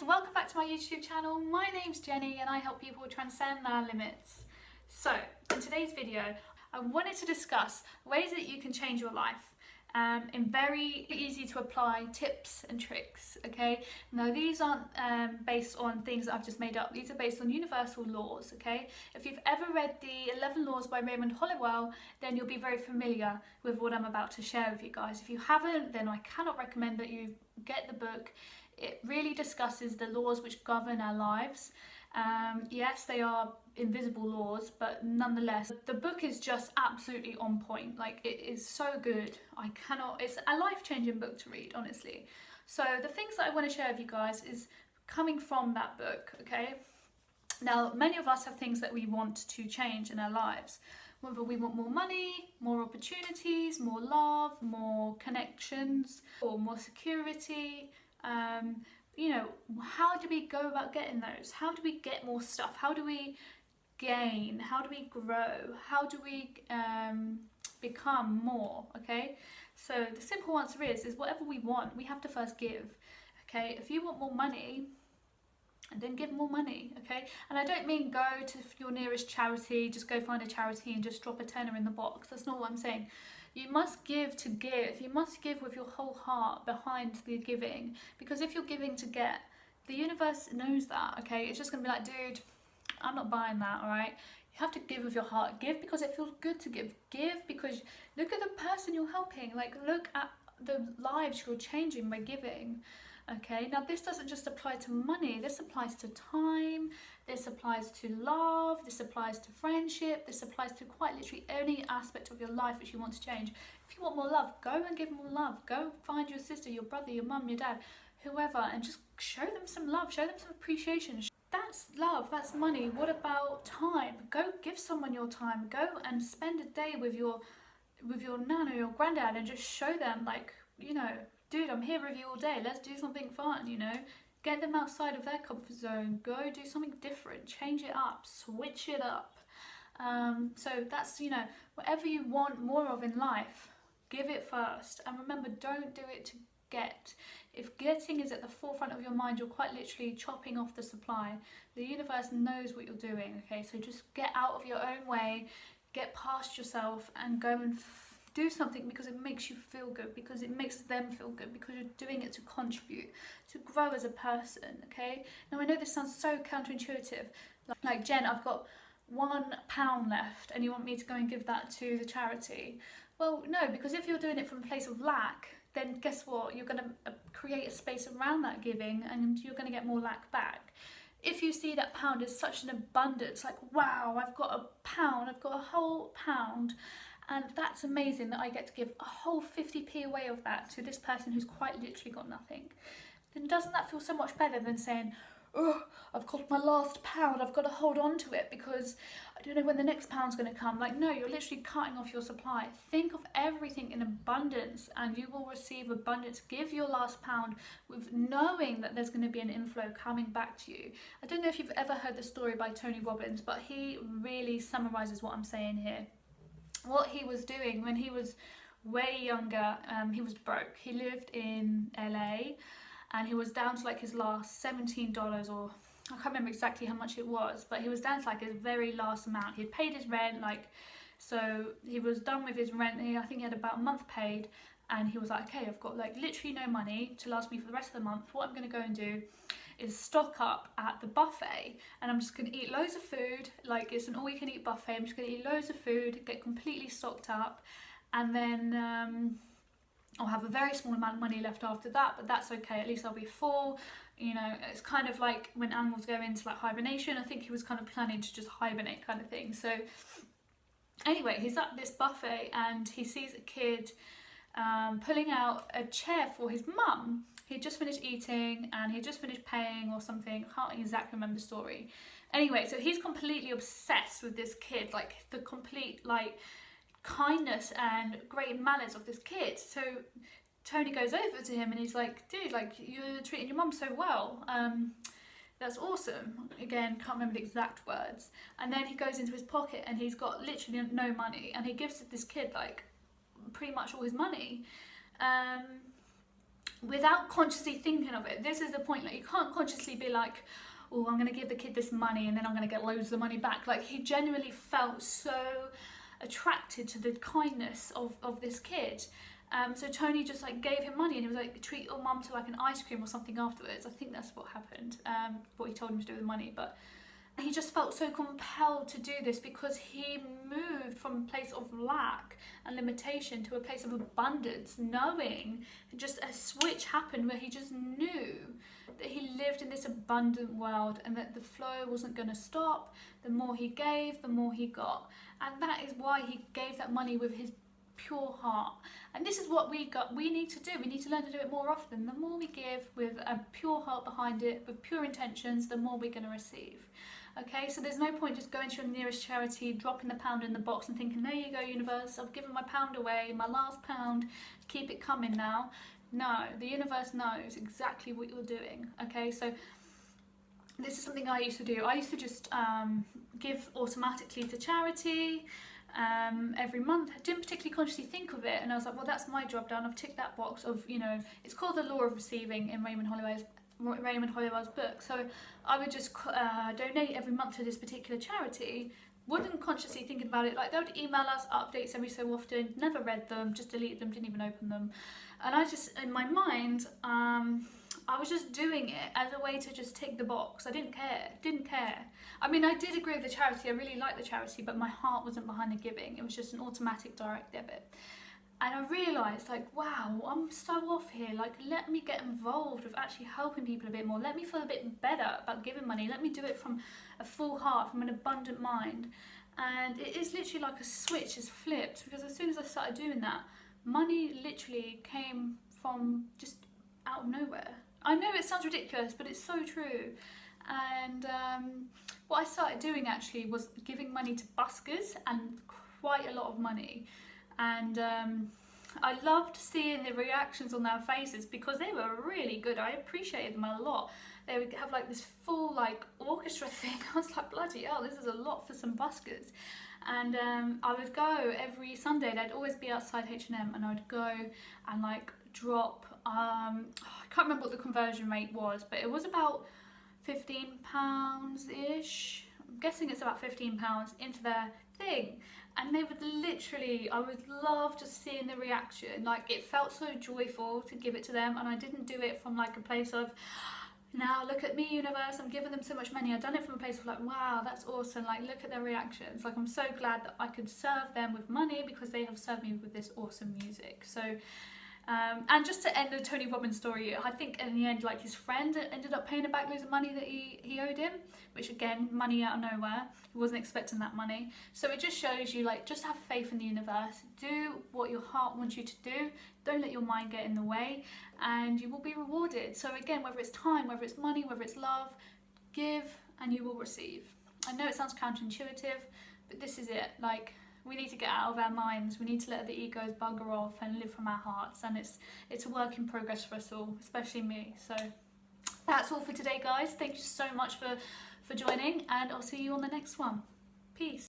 welcome back to my YouTube channel. My name's Jenny and I help people transcend their limits. So, in today's video, I wanted to discuss ways that you can change your life in very easy to apply tips and tricks, okay? Now these aren't based on things that I've just made up. These are based on universal laws, okay? If you've ever read the 11 Laws by Raymond Hollowell, then you'll be very familiar with what I'm about to share with you guys. If you haven't, then I cannot recommend that you get the book. It really discusses the laws which govern our lives. Yes, they are invisible laws, but nonetheless, the book is just absolutely on point. Like, it is so good. It's a life-changing book to read, honestly. So the things that I want to share with you guys is coming from that book, okay? Now, many of us have things that we want to change in our lives. Whether we want more money, more opportunities, more love, more connections, or more security. You know, how do we go about getting those? How do we get more stuff? How do we gain? How do we grow? How do we become more? Okay, so the simple answer is whatever we want, we have to first give. Okay, if you want more money, and then give more money, okay? And I don't mean go to your nearest charity, just go find a charity and just drop a tenner in the box. That's not what I'm saying. You must give to give. You must give with your whole heart behind the giving. Because if you're giving to get, the universe knows that, okay? It's just gonna be like, dude, I'm not buying that, all right? You have to give with your heart. Give because it feels good to give. Give because look at the person you're helping. Like, look at the lives you're changing by giving. Okay, now this doesn't just apply to money, this applies to time, this applies to love, this applies to friendship, this applies to quite literally any aspect of your life which you want to change. If you want more love, go and give more love. Go find your sister, your brother, your mum, your dad, whoever, and just show them some love, show them some appreciation. That's love, that's money. What about time? Go give someone your time. Go and spend a day with your nan or your granddad and just show them, like, you know, dude, I'm here with you all day, let's do something fun, you know? Get them outside of their comfort zone, go do something different, change it up, switch it up. So that's, you know, whatever you want more of in life, give it first. And remember, don't do it to get. If getting is at the forefront of your mind, you're quite literally chopping off the supply. The universe knows what you're doing, okay? So just get out of your own way, get past yourself and go and do something because it makes you feel good, because it makes them feel good, because you're doing it to contribute, to grow as a person, okay? Now I know this sounds so counterintuitive. Like, Jen, I've got £1 left and you want me to go and give that to the charity. Well, no, because if you're doing it from a place of lack, then guess what? You're going to create a space around that giving and you're going to get more lack back. If you see that pound is such an abundance, like, wow, I've got a pound, I've got a whole pound, and that's amazing that I get to give a whole 50p away of that to this person who's quite literally got nothing, then doesn't that feel so much better than saying, oh, I've got my last pound, I've got to hold on to it because I don't know when the next pound's going to come. Like, no, you're literally cutting off your supply. Think of everything in abundance and you will receive abundance. Give your last pound with knowing that there's going to be an inflow coming back to you. I don't know if you've ever heard the story by Tony Robbins, but he really summarises what I'm saying here. What he was doing when he was way younger, he was broke. He lived in LA and he was down to like his last $17, or I can't remember exactly how much it was, but he was down to like his very last amount. He'd paid his rent, like, so he was done with his rent. I think he had about a month paid and he was like, okay, I've got like literally no money to last me for the rest of the month. What I'm going to go and do is stock up at the buffet and I'm just going to eat loads of food. Like, it's an all-you-can-eat buffet. I'm just going to eat loads of food, get completely stocked up, and then I'll have a very small amount of money left after that, but that's okay, at least I'll be full. You know, it's kind of like when animals go into like hibernation. I think he was kind of planning to just hibernate kind of thing. So anyway, he's at this buffet and he sees a kid pulling out a chair for his mum. He'd just finished eating and he'd just finished paying or something. I can't exactly remember the story. Anyway, so he's completely obsessed with this kid, like the complete like kindness and great manners of this kid. So Tony goes over to him and he's like, dude, like, you're treating your mum so well. That's awesome. Again, can't remember the exact words. And then he goes into his pocket and he's got literally no money and he gives this kid like pretty much all his money. without consciously thinking of it. This is the point, like you can't consciously be like, oh, I'm going to give the kid this money and then I'm going to get loads of money back. Like he genuinely felt so attracted to the kindness of this kid. So Tony just like gave him money and he was like, treat your mum to like an ice cream or something afterwards. I think that's what happened, what he told him to do with the money. But he just felt so compelled to do this because he moved from a place of lack and limitation to a place of abundance, knowing just a switch happened where he just knew that he lived in this abundant world and that the flow wasn't going to stop. The more he gave, the more he got. And that is why he gave that money with his pure heart. And this is what we need to do. We need to learn to do it more often. The more we give with a pure heart behind it, with pure intentions, the more we're going to receive. Okay, so there's no point just going to your nearest charity, dropping the pound in the box and thinking, there you go, universe, I've given my pound away, my last pound, keep it coming now. No, the universe knows exactly what you're doing. Okay, so this is something I used to do. I used to just give automatically to charity every month. I didn't particularly consciously think of it, and I was like, well, that's my job done. I've ticked that box of, you know, it's called the law of receiving in Raymond Holloway's book. So I would just donate every month to this particular charity, wasn't consciously thinking about it. Like they would email us updates every so often, never read them, just deleted them, didn't even open them. And I just, in my mind, I was just doing it as a way to just tick the box. I didn't care. I mean, I did agree with the charity, I really liked the charity, but my heart wasn't behind the giving. It was just an automatic direct debit. And I realised, like, wow, I'm so off here. Like, let me get involved with actually helping people a bit more. Let me feel a bit better about giving money. Let me do it from a full heart, from an abundant mind. And it is literally like a switch is flipped, because as soon as I started doing that, money literally came from just out of nowhere. I know it sounds ridiculous, but it's so true. And what I started doing actually was giving money to buskers, and quite a lot of money. And I loved seeing the reactions on their faces because they were really good. I appreciated them a lot. They would have like this full like orchestra thing. I was like, bloody hell, this is a lot for some buskers. And I would go every Sunday. They'd always be outside H&M, and I would go and like drop, I can't remember what the conversion rate was, but it was about £15-ish. I'm guessing it's about £15 into their thing. And they would literally, I would love just seeing the reaction. Like, it felt so joyful to give it to them, and I didn't do it from like a place of, now look at me, universe, I'm giving them so much money. I've done it from a place of like, wow, that's awesome, like look at their reactions. Like, I'm so glad that I could serve them with money because they have served me with this awesome music. So and just to end the Tony Robbins story, I think in the end, like, his friend ended up paying him back loads of money that he owed him, which again, money out of nowhere. He wasn't expecting that money. So it just shows you, like, just have faith in the universe. Do what your heart wants you to do. Don't let your mind get in the way, and you will be rewarded. So again, whether it's time, whether it's money, whether it's love, give and you will receive. I know it sounds counterintuitive, but this is it. Like, we need to get out of our minds. We need to let the egos bugger off and live from our hearts. And it's a work in progress for us all, especially me. So that's all for today, guys. Thank you so much for joining, and I'll see you on the next one. Peace.